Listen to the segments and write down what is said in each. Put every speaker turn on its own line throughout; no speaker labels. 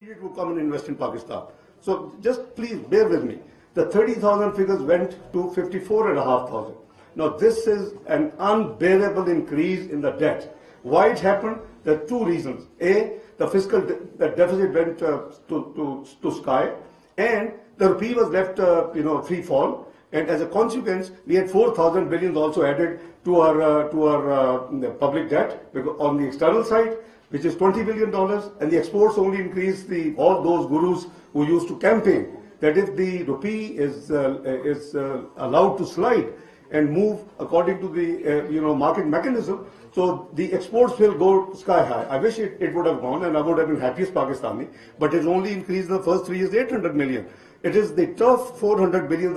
To come and invest in Pakistan. So just please bear with me. The 30,000 figures went to 54,500. Now this is an unbearable increase in the debt. Why it happened? There are two reasons. A, the fiscal deficit went to sky, and the rupee was left free fall. And as a consequence, we had 4,000 billion also added to our public debt on the external side, which is $20 billion, and the exports only increased all those gurus who used to campaign that if the rupee is allowed to slide and move according to the market mechanism, so the exports will go sky high. I wish it would have gone, and I would have been happiest Pakistani, but it's only increased in the first 3 years 800 million. It is the tough 400 billion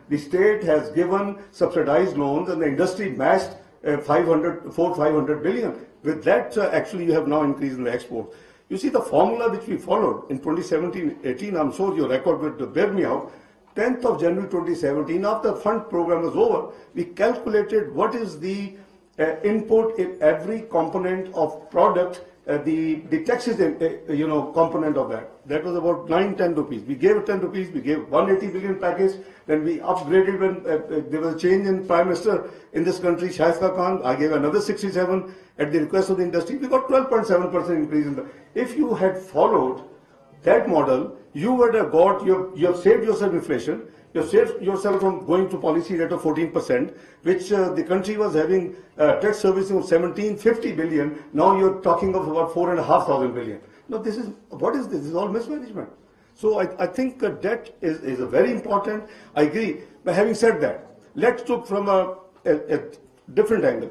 the state has given subsidized loans, and the industry matched 500 billion. With that, actually, you have now increased in the export. You see, the formula which we followed in 2017-18, I'm sure your record would bear me out. 10th of January 2017, after the fund program was over, we calculated what is the input in every component of product, the taxes component of that. That was about 9-10 rupees. We gave 10 rupees, we gave 180 billion package, then we upgraded when there was a change in Prime Minister in this country, Shaukat Khan. I gave another 67 at the request of the industry. We got 12.7% increase in the. If you had followed that model, you would have got, you have saved yourself inflation, you have saved yourself from going to policy rate of 14%, which the country was having tax servicing of 1750 billion. Now you're talking of about 4,500 billion. Now what is this? This is all mismanagement. So I think debt is a very important. I agree. But having said that, let's look from a different angle.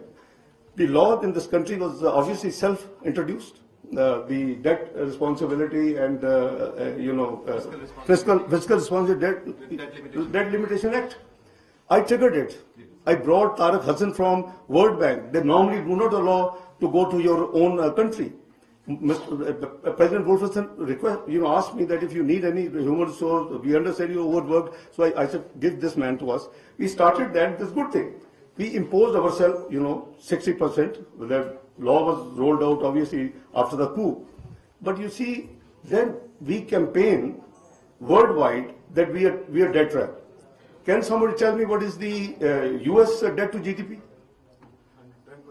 The law in this country was obviously self-introduced. The debt responsibility and fiscal responsibility debt limitation act. I triggered it. I brought Tariq Hassan from World Bank. They normally do not allow to go to your own country. President Wolfson asked me that if you need any human resource, we understand you're overworked. So I said, give this man to us. We started that. This good thing. We imposed ourselves, 60%. The law was rolled out, obviously, after the coup. But you see, then we campaign worldwide that we are debt trapped. Can somebody tell me what is the US debt to GDP?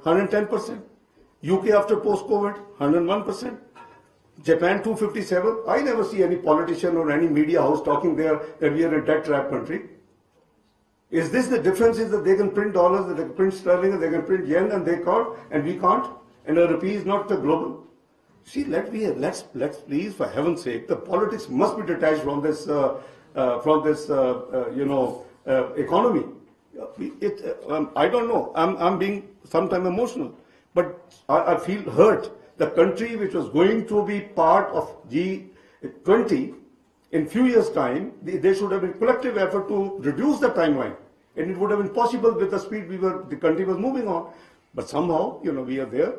110%. UK after post-COVID, 101%. Japan 257. I never see any politician or any media house talking there that we are a debt trap country. Is this the difference is that they can print dollars, that they can print sterling, they can print yen, and they can't, and we can't, and the rupee is not global? See, let's please, for heaven's sake, the politics must be detached from this economy. I don't know. I'm being sometimes emotional, but I feel hurt. The country which was going to be part of G20 in few years' time, there should have been collective effort to reduce the timeline, and it would have been possible with the speed the country was moving on. But somehow, we are there.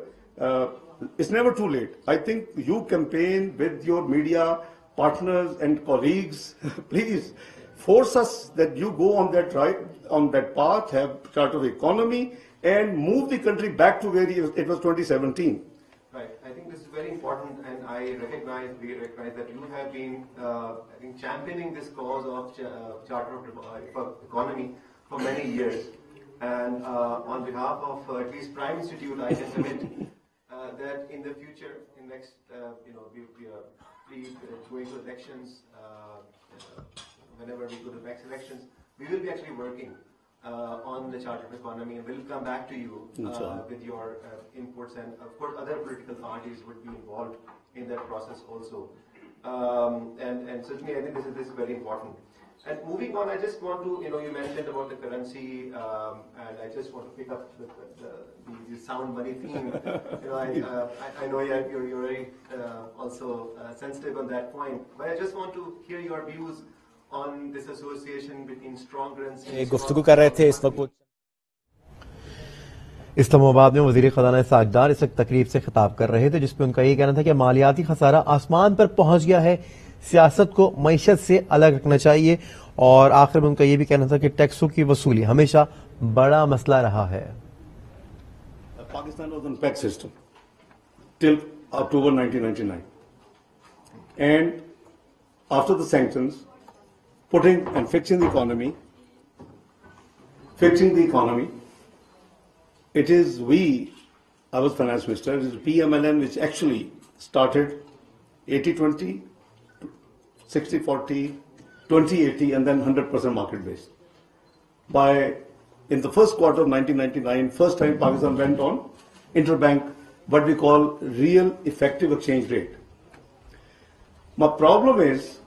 It's never too late. I think you campaign with your media partners and colleagues. Please force us that you go on that path, have chart of economy, and move the country back to where it was 2017.
Right. I think this is very important, and we recognize that you have been, championing this cause of Charter of Economy for many years. And on behalf of at least Prime Institute, I can commit that in the future, in next, going to elections, whenever we go to next elections, we will be actually working on the Charter of Economy, and we'll come back to you with your inputs, and of course other political parties would be involved in that process also. And certainly I think this is very important. And moving on, I just want to, you mentioned about the currency, and I just want to pick up the sound money theme. I know you're very also sensitive on that point, but I just want to hear your views on this association between strong currency.
गुफ्तगू कर रहे थे इस वक्त इस्लामाबाद में वजीर खजाना इशाक डार इस वक्त तकरीब से खिताब कर रहे थे, जिसमें उनका ये कहना था कि मालियाती खसारा आसमान पर पहुंच गया है, सियासत को मईशत से अलग रखना चाहिए, और आखिर में उनका ये भी कहना था कि टैक्सों की वसूली हमेशा बड़ा मसला रहा है.
Pakistan was on PEG system till October 1999. and after the sanctions, putting and fixing the economy, it is I was finance minister, it is PMLN which actually started 80-20, 60-40, 20-80 and then 100% market based. In the first quarter of 1999, first time Pakistan went on interbank, what we call real effective exchange rate. My problem is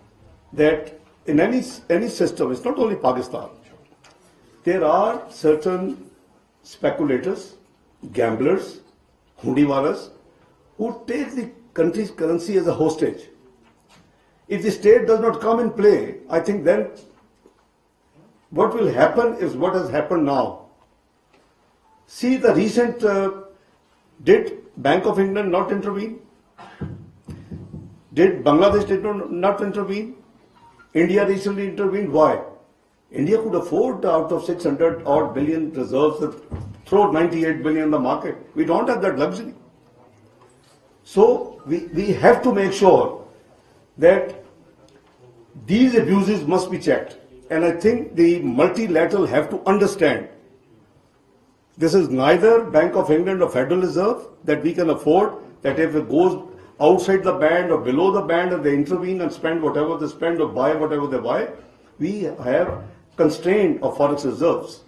that in any system, it's not only Pakistan, there are certain speculators, gamblers, hundiwalas, who take the country's currency as a hostage. If the state does not come in play, I think then what will happen is what has happened now. See the recent, did Bank of England not intervene? Did Bangladesh not intervene? India recently intervened. Why? India could afford out of 600 odd billion reserves to throw 98 billion in the market. We don't have that luxury. So we have to make sure that these abuses must be checked. And I think the multilateral have to understand this is neither Bank of England or Federal Reserve that we can afford that if it goes outside the band or below the band and they intervene and spend whatever they spend or buy whatever they buy, we have constraint of forex reserves.